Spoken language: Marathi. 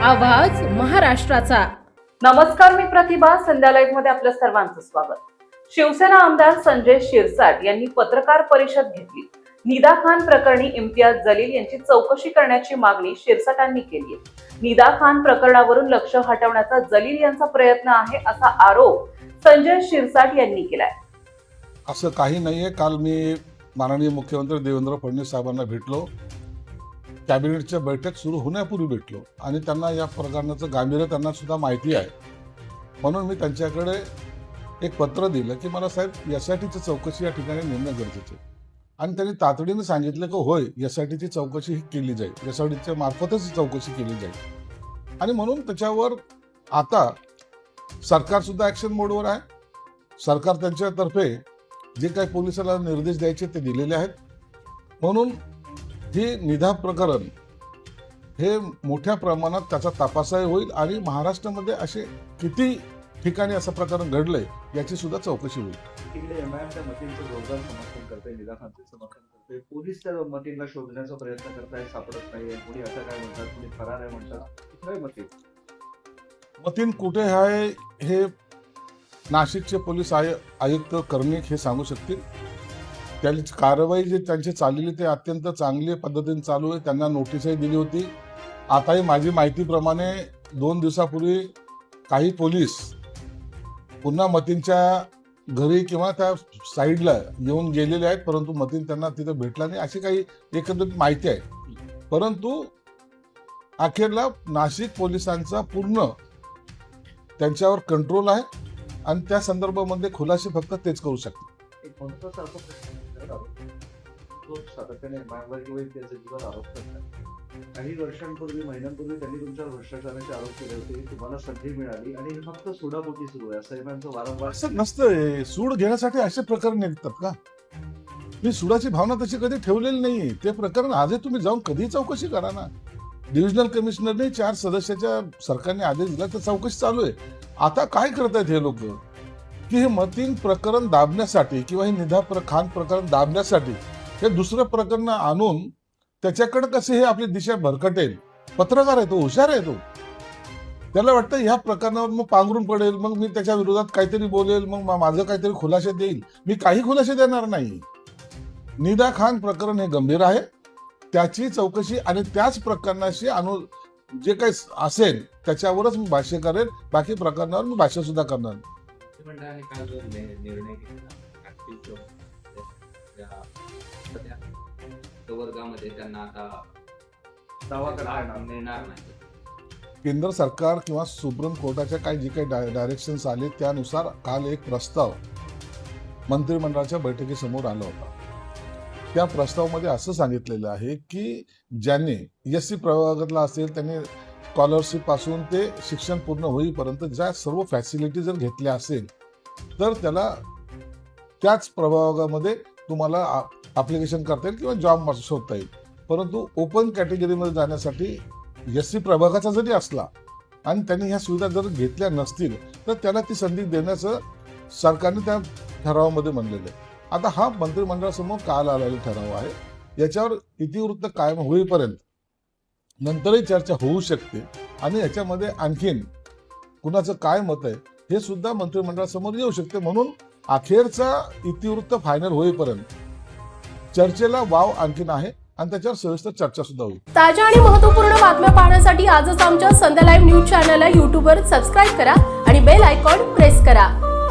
आवाज महाराष्ट्राचा। नमस्कार, मी प्रतिभा। संध्या लाईव्ह मध्ये आपल्या सर्वांचं स्वागत। शिवसेना आमदार संजय शिरसाट यांनी पत्रकार परिषद घेतली। निदा खान प्रकरणी इम्तियाज जलील यांची चौकशी करण्याची मागणी शिरसाटांनी केली आहे। निदा खान प्रकरणावरून लक्ष हटवण्याचा जलील यांचा प्रयत्न आहे असा आरोप संजय शिरसाट यांनी केलाय। असं काही नाहीये। काल मी माननीय मुख्यमंत्री देवेंद्र फडणवीस साहेबांना भेटलो, कॅबिनेटच्या बैठक सुरू होण्यापूर्वी भेटलो आणि त्यांना या प्रकरणाचं गांभीर्य त्यांना सुद्धा माहिती आहे। म्हणून मी त्यांच्याकडे एक पत्र दिलं की मला साहेब एसआयटीची चौकशी या ठिकाणी नेमणं गरजेचं आहे आणि त्यांनी तातडीने सांगितलं की होय, एसआयटीची चौकशी ही केली जाईल, एसआयटीच्या मार्फतच चौकशी केली जाईल। आणि म्हणून त्याच्यावर आता सरकार सुद्धा ॲक्शन मोडवर आहे। सरकार त्यांच्यातर्फे जे काही पोलिसांना निर्देश द्यायचे ते दिलेले आहेत। म्हणून ही निदा प्रकरण हे मोठ्या प्रमाणात त्याचा तपासही होईल आणि महाराष्ट्रामध्ये असे किती ठिकाणी असं प्रकरण घडलंय याची सुद्धा चौकशी होईल। तिकडे एमआयएमच्या मतींचं जोरदार समर्थन करते, निदा खानचे समर्थन करते, पोलीस त्या मतींना शोधण्याचा प्रयत्न करतायत, सापडत नाहीये। कोणी असं काय म्हणतात, कोणी फरार आहे म्हणतात। कुठे मतीन कुठे आहे हे नाशिकचे पोलीस आयुक्त कर्णिक हे सांगू शकतील। त्यांची कारवाई जी त्यांची चाललेली ते अत्यंत चांगली पद्धतीने चालू आहे। त्यांना नोटीसही दिली होती। आताही माझी माहितीप्रमाणे 2 दिवसापूर्वी काही पोलीस पुन्हा मतीनच्या घरी किंवा त्या साईडला येऊन गेलेले आहेत, परंतु मतीन त्यांना तिथे भेटला नाही अशी काही एकंदरीत माहिती आहे। परंतु अखेरला नाशिक पोलिसांचा पूर्ण त्यांच्यावर कंट्रोल आहे आणि त्या संदर्भामध्ये खुलासे फक्त तेच करू शकतात। एक महत्त्वाचा असा प्रश्न जो सातत्याने एमआयएमवर किंवा त्याचे जीवन आरोप करतात। काही वर्षांपूर्वी, महिन्यांपूर्वी त्यांनी तुमच्यावर भ्रष्टाचाराचे आरोप केले होते, तुम्हाला संधी मिळाली आणि हे फक्त सुडापोटी सुरू आहे असं एमआयएमचं वारंवार। असं नसतं, सूड घेण्यासाठी असे प्रकरण निघतात का? मी सुडाची भावना तशी कधी ठेवलेली नाही। ते प्रकरण आजही तुम्ही जाऊन कधी चौकशी करा ना। डिव्हिजनल कमिशनरने 4 सदस्याच्या सरकारने आदेश दिला, तर चौकशी चालू आहे। आता काय करतायत हे लोक की हे मतीन प्रकरण दाबण्यासाठी किंवा हे निदा खान प्रकरण दाबण्यासाठी हे दुसरं प्रकरण आणून त्याच्याकडे कसे हे आपली दिशा भरकटेल। पत्रकार आहे तो, हुशार आहे तो, त्याला वाटतं ह्या प्रकरणावर मग पांघरून पडेल, मग मी त्याच्या विरोधात काहीतरी बोलेल, मग माझं काहीतरी खुलासे देईल। मी काही खुलासे देणार नाही। निदा खान प्रकरण हे गंभीर आहे, त्याची चौकशी आणि त्याच प्रकरणाशी जे काही असेल त्याच्यावरच मी भाष्य करेल, बाकी प्रकरणावर मी भाष्य सुद्धा करणार नाही। मंडळाने काल जो निर्णय घेतला वर्गामध्ये त्यांना आता दावा करता मिळणार नाही। केंद्र सरकार किंवा सुप्रीम कोर्टाच्या काही डायरेक्शन्स आले त्यानुसार काल एक प्रस्ताव मंत्रिमंडळाच्या बैठकीसमोर आला होता। त्या प्रस्तावामध्ये असं सांगितलेलं आहे की ज्यांनी एससी प्रवर्गातला असेल त्यांनी स्कॉलरशिप पासून ते शिक्षण पूर्ण होईपर्यंत ज्या सर्व फॅसिलिटी जर घेतल्या असेल तर त्याला त्याच प्रभागामध्ये तुम्हाला ॲप्लिकेशन करता येईल किंवा जॉब शोधता येईल। परंतु ओपन कॅटेगरीमध्ये जाण्यासाठी एससी प्रभागाचा जरी असला आणि त्यांनी ह्या सुविधा जर घेतल्या नसतील तर त्याला ती संधी देण्याचं सरकारने त्या ठरावामध्ये म्हणलेलं आहे। आता हा मंत्रिमंडळासमोर काल आलेला ठराव आहे। याच्यावर इतिवृत्त कायम होईपर्यंत नंतरही चर्चा होऊ शकते आणि याच्यामध्ये आणखीन कुणाचं काय मत आहे हे सुद्धा मंत्रिमंडळासमोर येऊ शकते। म्हणून अखेरचा इतिवृत्त फायनल होईपर्यंत चर्चेला वाव आणखीन आहे आणि त्याच्यावर सविस्तर चर्चा सुद्धा होईल। ताज्या आणि महत्त्वपूर्ण बातम्या पाहण्यासाठी आजच आमच्या संध्या लाईव्ह न्यूज चॅनलला YouTubeवर सबस्क्राईब करा आणि बेल आयकॉन प्रेस करा।